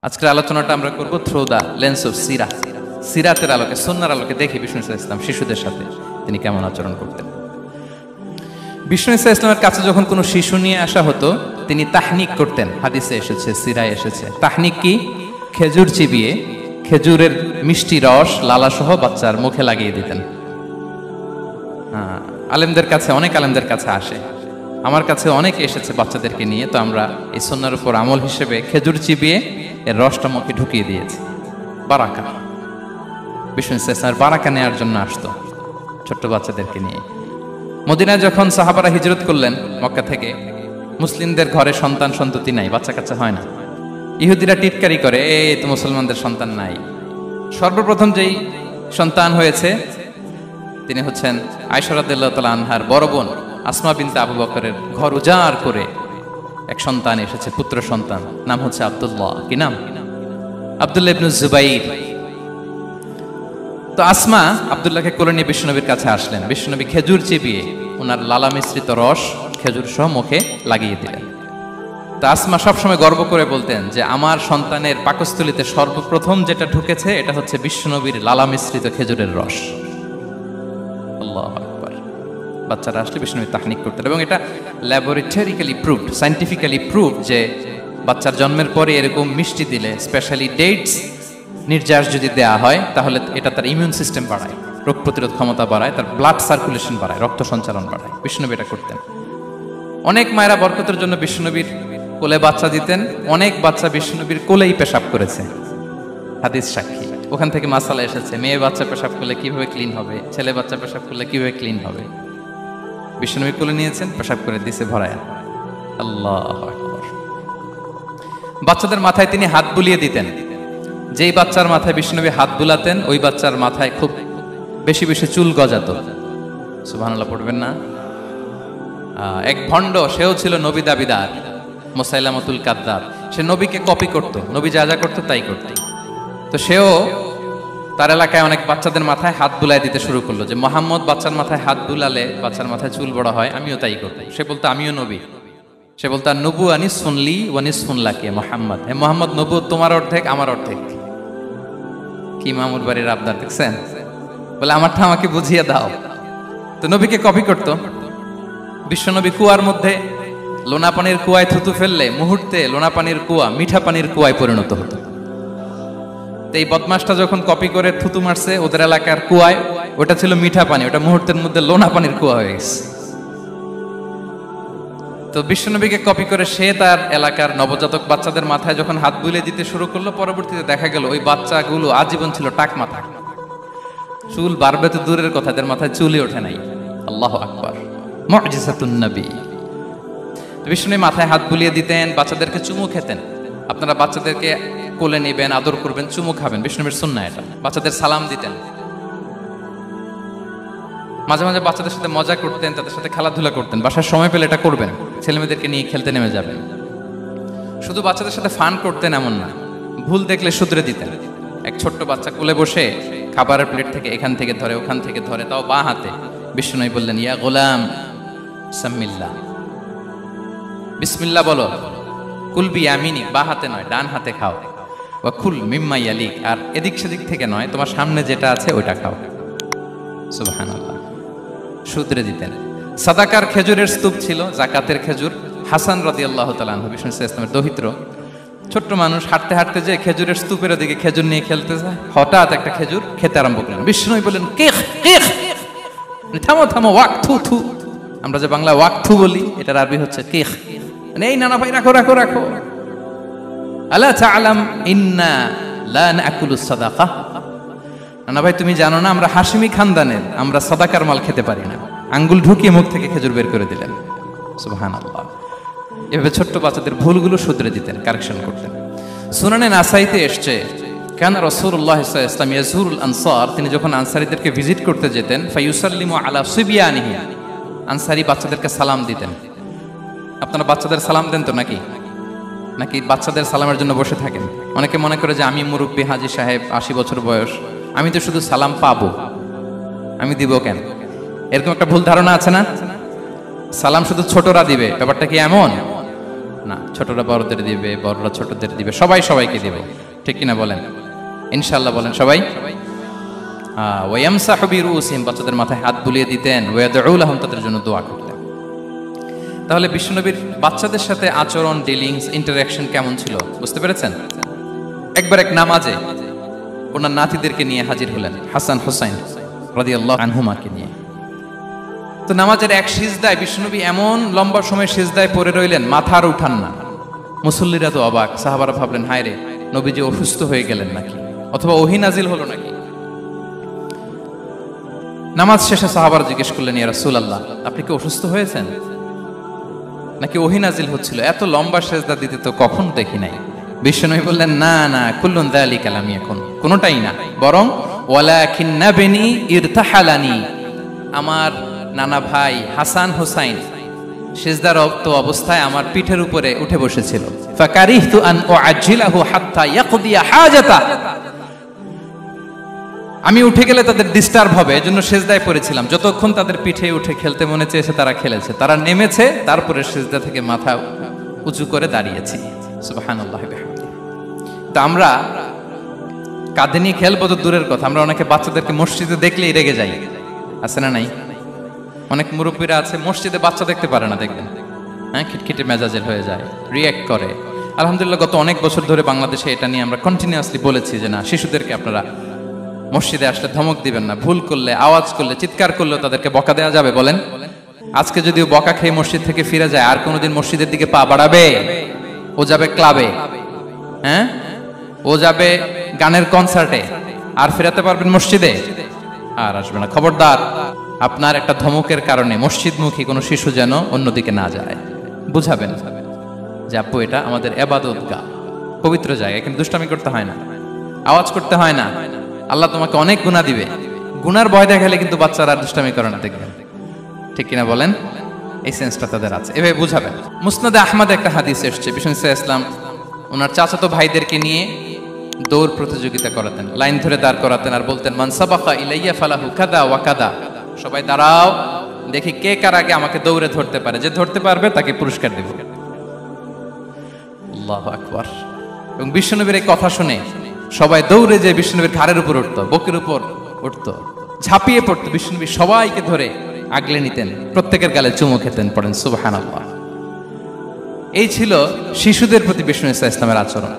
আজকের আলোচনাটা আমরা করব থ্রু দ্য লেন্স অফ সিরা, সিরাতের আলোকে, সুন্নাহর আলোকে দেখি বিষ্ণু ইসা ইসলাম শিশুদের সাথে তিনি কেমন আচরণ করতেন। বিষ্ণু ইসা ইসলামের কাছে যখন কোনো শিশু নিয়ে আসা হতো তিনি তাহনিক করতেন। হাদিসে এসেছে, সিরায় এসেছে। তাহনিক কি? খেজুর চিবিয়ে খেজুরের মিষ্টি রস লালাসহ বাচ্চার মুখে লাগিয়ে দিতেন। আলেমদের কাছে, অনেক আলেমদের কাছে আসে, আমার কাছে অনেকে এসেছে বাচ্চাদেরকে নিয়ে। তো আমরা এই সুন্নাহর উপর আমল হিসেবে খেজুর চিবিয়ে এর রসটা মুখে ঢুকিয়ে দিয়েছি। বারাকা, বিষ্ণু ইসা ইসলামের বারাকা নেওয়ার জন্য আসতো ছোট্ট বাচ্চাদেরকে নিয়ে। মদিনায় যখন সাহাবারা হিজরত করলেন মক্কা থেকে, মুসলিমদের ঘরে সন্তান সন্ততি নাই, বাচ্চা কাচ্চা হয় না। ইহুদিরা টিটকারি করে, এই তো মুসলমানদের সন্তান নাই। সর্বপ্রথম যেই সন্তান হয়েছে তিনি হচ্ছেন আয়েশা রাদিয়াল্লাহু তাআলা আনহার বড় বোন আসমা বিনতে আবু বকরের ঘর উজাড় করে এক সন্তান এসেছে, পুত্র সন্তান, নাম হচ্ছে আব্দুল্লাহ। কি নাম? আব্দুল্লাহ ইবনে জুবাইর। তো আসমা আব্দুল্লাহকে কোলে নিয়ে বিশ্বনবীর কাছে আসলেন। বিশ্বনবী খেজুর চিবিয়ে ওনার লালা মিশ্রিত রস খেজুর সহ মুখে লাগিয়ে দিলেন। তো আসমা সবসময় গর্ব করে বলতেন যে আমার সন্তানের পাকস্থলীতে সর্বপ্রথম যেটা ঢুকেছে এটা হচ্ছে বিশ্বনবীর লালা মিশ্রিত খেজুরের রস। আল্লাহু আকবার। বাচ্চারা আসলে বিষ্ণুবী তাহনিক করতেন এবং এটা ল্যাবরেটরিক্যালি প্রুভড, সায়েন্টিফিক্যালি প্রুভড যে বাচ্চার জন্মের পরে এরকম মিষ্টি দিলে, স্পেশালি ডেটস নির্যাস যদি দেয়া হয় তাহলে এটা তার ইমিউন সিস্টেম বাড়ায়, রোগ প্রতিরোধ ক্ষমতা বাড়ায়, তার ব্লাড সার্কুলেশন বাড়ায়, রক্ত সঞ্চালন বাড়ায়। বিষ্ণুবী এটা করতেন। অনেক মায়েরা বরকতের জন্য বিষ্ণুবীর কোলে বাচ্চা দিতেন। অনেক বাচ্চা বিষ্ণুবীর কোলেই পেশাব করেছে, হাদিস সাক্ষী। ওখান থেকে মাসালা এসেছে, মেয়ে বাচ্চা পেশাব করলে কিভাবে ক্লিন হবে, ছেলে বাচ্চা পেশাব করলে কিভাবে ক্লিন হবে। বিষ্ণুবী কোলে নিয়েছেন, পেশাব করে দিছে ভরায়া। আল্লাহু আকবার। বাচ্চাদের মাথায় তিনি হাত বুলিয়ে দিতেন। যেই বাচ্চার মাথায় বিষ্ণুবী হাত বুলাতেন ওই বাচ্চার মাথায় খুব বেশি বেশি চুল গজাতো। সুবহানাল্লাহ পড়বেন না? এক ভণ্ড, সেও ছিল নবী দাবিদার, মুসাইলামাতুল কাদ্দাব। সে নবীকে কপি করত, নবী যা যা করতো তাই করত। তো সেও তার এলাকায় অনেক বাচ্চাদের মাথায় হাত বুলাই দিতে শুরু করলো যে মোহাম্মদ বাচ্চার মাথায় হাত বুলালে বাচ্চার মাথায় চুল বড় হয়, আমিও তাই করব। সে বলতো আমিও নবী। সে বলতো নবু আনিস শুনলি ওয়ানিস শুনলাকে মোহাম্মদ, হে মোহাম্মদ, নবু তোমার অর্ধেক আমার অর্ধেক। কি মামুর বাড়ির আবদার দেখছেন? বলে আমারটা আমাকে বুঝিয়ে দাও। তো নবীকে কপি করতো। বিশ্বনবী কুয়ার মধ্যে লোনা পানির কুয়ায় থুতু ফেললে মুহূর্তে লোনা পানির কুয়া মিঠা পানির কুয়ায় পরিণত হতো। তো এই বদমাসটা যখন কপি করে থুতু মারছে ওদের এলাকার কুয়ায়, ওটা ছিল মিঠা পানি, ওটা মুহূর্তের মধ্যে লোনা পানির কুয়া হয়ে গেছে। তো বিশ্বনবীকে কপি করে সে তার এলাকার নবজাতক বাচ্চাদের মাথায় যখন হাত বুলিয়ে দিতে শুরু করলো, পরবর্তীতে দেখা গেল ওই বাচ্চাগুলো আজীবন ছিল টাক মাথা। চুল বাড়বে তো দূরের কথা, এদের মাথায় চুলই ওঠে নাই। আল্লাহু আকবার, মুজিজাতুন নবী। বিষ্ণুবী মাথায় হাত বুলিয়ে দিতেন, বাচ্চাদেরকে চুমু খেতেন। আপনারা বাচ্চাদেরকে কোলে নেবেন, আদর করবেন, চুমু খাবেন, বিষ্ণুবীর সুন্নাহ এটা। বাচ্চাদের সালাম দিতেন। মাঝে মাঝে বাচ্চাদের সাথে মজা করতেন, তাদের সাথে খেলাধুলা করতেন। বাসার সময় পেলে এটা করবেন, ছেলেমেয়েদেরকে নিয়ে খেলতে নেমে যাবেন। শুধু বাচ্চাদের সাথে ফান করতেন এমন না, ভুল দেখলে শুধরে দিতেন। এক ছোট্ট বাচ্চা কোলে বসে খাবারের প্লেট থেকে এখান থেকে ধরে ওখান থেকে ধরে, তাও বাঁ হাতে। বিষ্ণুবী বললেন ইয়া গোলাম সাম্মিল্লাহ, বিসমিল্লাহ বলো। কুলবি ইয়ামিনি, বাঁ হাতে নয় ডান হাতে খাও। ওয়া কুল মিম্মা ইয়ালিক, আর এদিক সেদিক থেকে নয়, তোমার সামনে যেটা আছে ওইটা খাও। সুবহানাল্লাহ, শুধরে দিতেন। সাদাকার খেজুরের স্তূপ ছিল, যাকাতের খেজুর। হাসান রাদিয়াল্লাহু তাআলা আনহু, বিষ্ণু ইসলামের দহিত্র, ছোট্ট মানুষ, হাঁটতে হাঁটতে যে খেজুরের স্তূপের দিকে খেজুর নিয়ে খেলতে যায়, হঠাৎ একটা খেজুর খেতে আরম্ভ করলেন। বিষ্ণু বললেন কেখ কেখ, থামো থামো, ওয়াক থু থু। আমরা যে বাংলা ওয়াক থু বলি, এটার আরবি হচ্ছে কেখ। এই নানা ভাই রাখো রাখো রাখো। আলা তাআলাম ইন্না লা নাকুলুস সাদাকা, নানা ভাই তুমি জানো না আমরা হাশিমি খানদানের, আমরা সাদাকার মাল খেতে পারি না। আঙ্গুল ঢুকিয়ে মুখ থেকে খেজুর বের করে দিলেন। সুবহানাল্লাহ। এভাবে ছোট্ট বাচ্চাদের ভুলগুলো শুধরে দিতেন, কারেকশন করতেন। সুনানে নাসাইতে এসছে, কেন রাসূলুল্লাহ সাল্লাল্লাহু আলাইহি ওয়াসাল্লাম ইয়াজুরুল আনসার, তিনি যখন আনসারীদেরকে ভিজিট করতে যেতেন, ফায়ুসাল্লিমু আলা সিবিয়ানিহি, আনসারী বাচ্চাদেরকে সালাম দিতেন। আপনারা বাচ্চাদের সালাম দেন তো নাকি? নাকি বাচ্চাদের সালামের জন্য বসে থাকেন? অনেকে মনে করে যে আমি মুরব্বী হাজী সাহেব, 80 বছর বয়স, আমি তো শুধু সালাম পাবো, আমি দিব কেন? এরকম একটা ভুল ধারণা আছে না? সালাম শুধু ছোটরা দিবে, ব্যাপারটা কি এমন? না, ছোটরা বড়দের দিবে, বড়রা ছোটদের দিবে, সবাই সবাইকে দিবে, ঠিক কিনা বলেন? ইনশাআল্লাহ বলেন সবাই। ওয়ায়ামসাহু বিরুসিহিম, বাচ্চাদের মাথায় হাত বুলিয়ে দিতেন, ওয়ায়াদউ লাহুম, তাদের জন্য দোয়া করতেন। তাহলে বিশ্বনবীর বাচ্চাদের সাথে আচরণ, ডিলিংস, ইন্টারঅ্যাকশন কেমন ছিল বুঝতে পেরেছেন? একবার এক নামাজে ওনার নাতিদেরকে নিয়ে হাজির হলেন, হাসান হুসাইন রাদিয়াল্লাহু আনহুমাকে নিয়ে। তো নামাজের এক সিজদায় বিশ্বনবী এমন লম্বা সময় সিজদায় পড়ে রইলেন, মাথার উঠান না। মুসল্লিরা তো অবাক, সাহাবারা ভাবলেন হায় রে, নবীজি অসুস্থ হয়ে গেলেন নাকি, অথবা ওহী নাজিল হলো নাকি। নামাজ শেষে সাহাবারা জিজ্ঞেস করলেন, ইয়া রাসূলুল্লাহ, আপনি কি অসুস্থ হয়েছেন নাকি ওহী নাজিল হচ্ছিল? এত লম্বা সিজদা দিতে তো কখন দেখি নাই। বিশ্বনবী বললেন, না না, কুল্লুন যালিকা লাম ইয়াকুন, কোনটাই না, বরং ওয়ালাকিন নাবনি ইরতাহালানি, আমার নানা ভাই হাসান হুসাইন সিজদারত অবস্থায় আমার পিঠের উপরে উঠে বসেছিল। ফাকারিহতু আন উআজ্জিলাহু হাত্তা ইয়াকদিয়া হাজাতা, আমি উঠে গেলে তাদের ডিস্টার্ব হবে, এজন্য সিজদায় পড়েছিলাম। যতক্ষণ তাদের পিঠে উঠে খেলতে মনে চেয়েছে তারা খেলেছে, তারা নেমেছে, তারপরে সিজদা থেকে মাথা উঁচু করে দাঁড়িয়েছি। সুবহানাল্লাহি ওয়া বিহামদিহি। তো আমরা কাঁধে নিয়ে খেলবো তো দূরের কথা, আমরা অনেকে বাচ্চাদেরকে মসজিদে দেখলেই রেগে যাই, আছে না নাই? অনেক মুরব্বীরা আছে মসজিদে বাচ্চা দেখতে পারে না, দেখবেন হ্যাঁ, খিটখিটে মেজাজের হয়ে যায়, রিয়্যাক্ট করে। আলহামদুলিল্লাহ গত অনেক বছর ধরে বাংলাদেশে এটা নিয়ে আমরা কন্টিনিউয়াসলি বলেছি যে না, শিশুদেরকে আপনারা মসজিদে আসলে ধমক দিবেন না, ভুল করলে, আওয়াজ করলে, চিৎকার করলেও তাদেরকে বকা দেওয়া যাবে? বলেন। আজকে যদিও বকা খেয়ে মসজিদ থেকে ফিরে যায়, আর কোনোদিন মসজিদের দিকে পা বাড়াবে? ও যাবে ক্লাবে, হ্যাঁ, ও যাবে গানের কনসার্টে, আর ফেরাতে পারবেন মসজিদে? আর আসবে না। খবরদার, আপনার একটা ধমকের কারণে মসজিদমুখী কোনো শিশু যেন অন্যদিকে না যায়। বুঝাবেন যে আপু এটা আমাদের ইবাদতগাহ, পবিত্র জায়গা, এখানে দুষ্টামি করতে হয় না, আওয়াজ করতে হয় না, আল্লাহ তোমাকে অনেক গুনাহ দিবে। গুনার ভয় দেখালে কিন্তু বাচ্চারা দুষ্টামি করে না, দেখবেন, ঠিক কিনা বলেন? এই সেন্সটা তাদের আছে, এভাবে বুঝাবেন। মুসনাদে আহমদ একটা হাদিস এসেছে, বিষ্ণু ইসলাম ওনার চাচাতো ভাইদেরকে নিয়ে দৌড় প্রতিযোগিতা করাতেন, লাইন ধরে দাঁড় করাতেন, আর বলতেন মান সাবাকা ইলাইয়া ফালাহু কাদা ওয়া কাদা, সবাই দাঁড়াও, দেখি কে কার আগে আমাকে দৌড়ে ধরতে পারে, যে ধরতে পারবে তাকে পুরস্কার দেব। আল্লাহু আকবার। এবং বিশ্বনবীর এই কথা শুনে সবাই দৌড়ে যে বিশ্বনবীর ঘাড়ের উপর উঠতো, বুকের উপর উঠতো, ঝাঁপিয়ে পড়তো, বিশ্বনবী সবাইকে ধরে আগলে নিতেন, প্রত্যেকের গালে চুমু খেতেন। পড়েন সুবহানাল্লাহ। এই ছিল শিশুদের প্রতি বিষ্ণু ইসা ইসলামের আচরণ।